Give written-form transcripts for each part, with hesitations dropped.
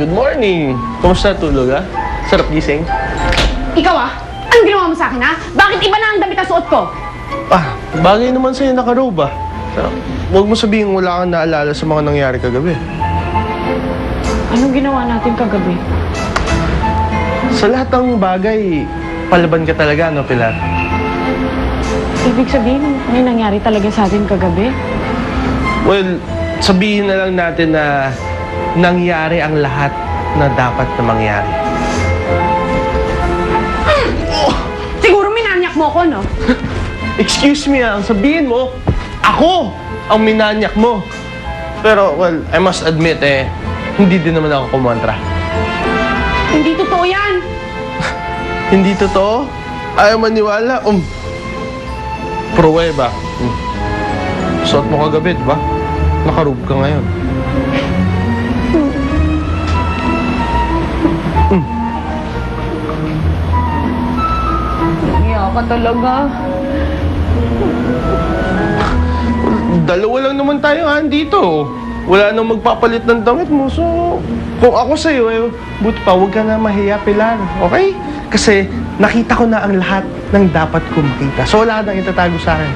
good morning. Kumusta tulog, ha? Sarap gising? Ikaw anong ginawa mo sa akin, ha? Bakit iba na ang damit na suot ko? Bagay naman sa'yo nakarobe, Huwag mo sabihin wala kang naalala sa mga nangyari kagabi. Anong ginawa natin kagabi? Sa lahat ng bagay, palaban ka talaga, no, Pilar? Ibig sabihin, may nangyari talaga sa atin kagabi? Well, sabihin na lang natin na nangyari ang lahat na dapat na mangyari. Siguro minanyak mo ko, no? Excuse me, sabihin mo, ako ang minanyak mo. Pero, well, I must admit, hindi din naman ako kumontra. Hindi totoo yan! Hindi totoo? Ayaw maniwala? Pruweba. Suot mo kagabi, di ba? Nakarobe ka ngayon. Iya ka talaga. Dalawa lang naman tayo dito. Wala nang magpapalit ng damit mo. So, kung ako sa'yo, buti pa, huwag ka na mahiya, Pilar. Okay? Kasi nakita ko na ang lahat ng dapat ko makita. So, wala nang itatago sa akin.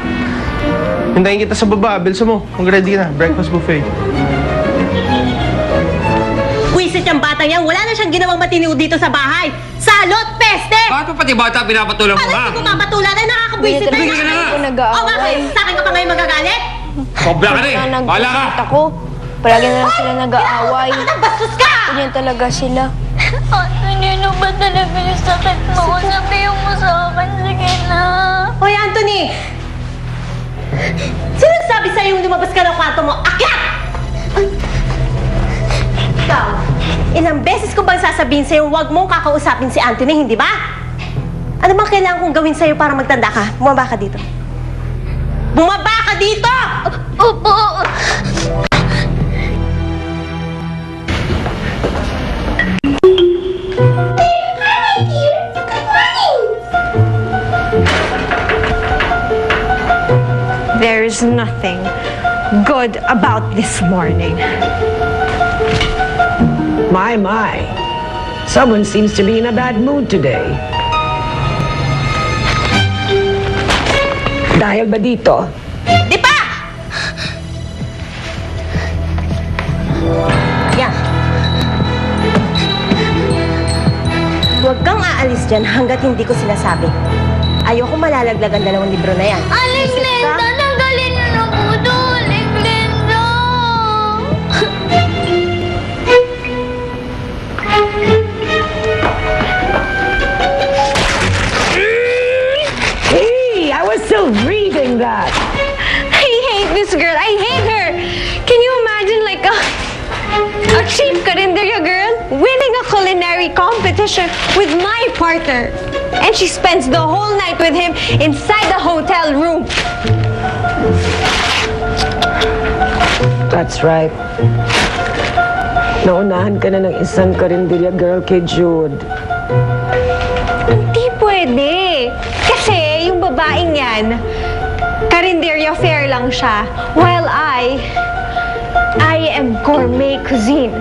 Hintayin kita sa baba. Bilsa mo. Kung ready ka na. Breakfast buffet. Wisit yung batang yan. Wala na siyang ginawang matiniw dito sa bahay. Salot! Peste! Bakit pa pati bata pinapatulang mo, ha? Paano hindi ko papatulan? Ay, nakakabwisit na Tumigil ka na nga! O bakit? Sa akin ka pa ngayon magagalit? Kobra ka rin! Bahala ka! Ako, palagi na lang sila nag-aaway. Bastos ka! Ganyan talaga sila. Anthony, ano ba talaga yung sakit mo? Sabihin mo sa akin, sige na. Hoy, Anthony! Sino nagsabi sa'yo yung lumabas ka ng kwarto mo? Akyat! Ikaw, ilang beses ko bang sasabihin sa'yo huwag mong kakausapin si Anthony, hindi ba? Ano bang kailangan kong gawin sa'yo para magtanda ka? Bumaba ka dito. Bumaba ka dito! Opo. There is nothing good about this morning. My. Someone seems to be in a bad mood today. Dahil ba dito? Di pa! Yan. Huwag kang aalis dyan hanggat hindi ko sinasabi. Ayoko malalaglag ang 2 libro na yan. Aling Glenda, tanggalin niyo na po ito. Aling Glenda. Hey, I was still reading that. I hate this girl. I hate her. Can you imagine like a cheap carinderia girl winning a culinary competition with my partner? And she spends the whole night with him inside the hotel room. That's right. Naunahan ka na ng isang karinderya girl kay Jude. Hindi pwede. Kasi yung babaeng yan, carinderia fare lang siya. While I am gourmet cuisine.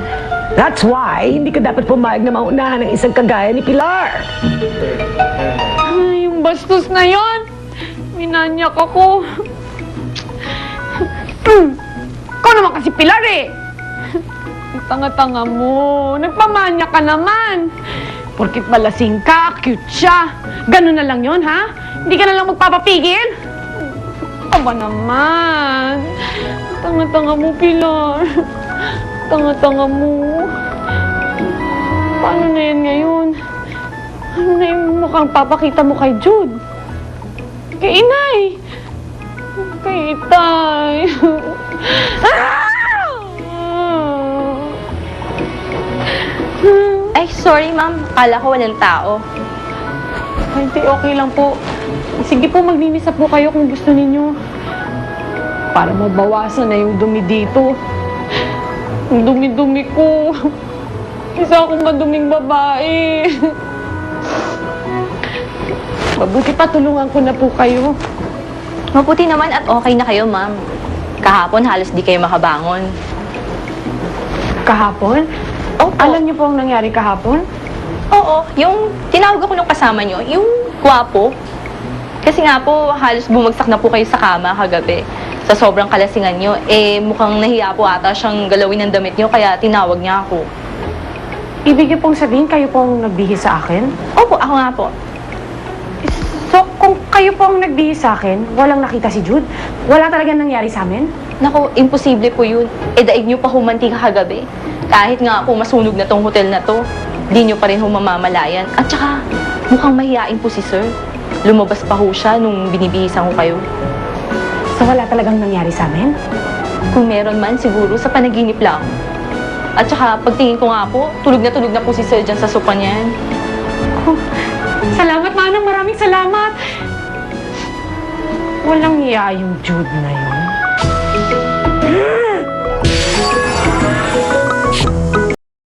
That's why hindi ka dapat pumayag na maunahan ng isang kagaya ni Pilar. Ay, yung bastos na yon. Minanyak ako. Ikaw naman kasi Pilar Ang tanga-tanga mo. Nagpamanya ka naman. Porkit malasing ka, cute siya. Ganun na lang yon, ha? Hindi ka na lang magpapapigil? Aba naman. Tanga-tanga mo, Pilar. Tanga-tanga mo. Paano na yan ngayon? Ano na yung mukhang papakita mo kay Jude? Kay Inay. Kay Itay. Ay, sorry ma'am. Akala ko walang tao. Ay, hindi, okay lang po. Sige po, maglinis na po kayo kung gusto ninyo. Para mabawasan na yung dumi dito. Ang dumi-dumi ko. Isa akong maduming babae. Mabuti pa, tulungan ko na po kayo. Mabuti naman at okay na kayo, ma'am. Kahapon halos di kayo makabangon. Kahapon? Opo. Alam niyo po ang nangyari kahapon? Oo, yung tinawag ako nung kasama nyo, yung gwapo. Kasi nga po, halos bumagsak na po kayo sa kama kagabi. Sa sobrang kalasingan nyo, mukhang nahiya po ata siyang galawin ng damit nyo, kaya tinawag niya ako. Ibig niyo pong sabihin kayo pong nagbihis sa akin? Opo, ako nga po. So, kung kayo po ang nagbihis sa akin, walang nakita si Jude? Wala talagang nangyari sa amin? Naku, imposible po yun. Daig nyo pa humanti kagabi. Kahit nga po masunog na tong hotel na to, di nyo pa rin humamamalayan. At saka, mukhang mahihain po si Sir. Lumabas pa ho siya nung binibihisan ko kayo. So, wala talagang nangyari sa amin? Kung meron man, siguro sa panaginip lang. At saka, pagtingin ko nga po, tulog na po si Sir dyan sa sopa niyan. Salamat, Manang. Maraming salamat. Walang hiya yung Jude na yun.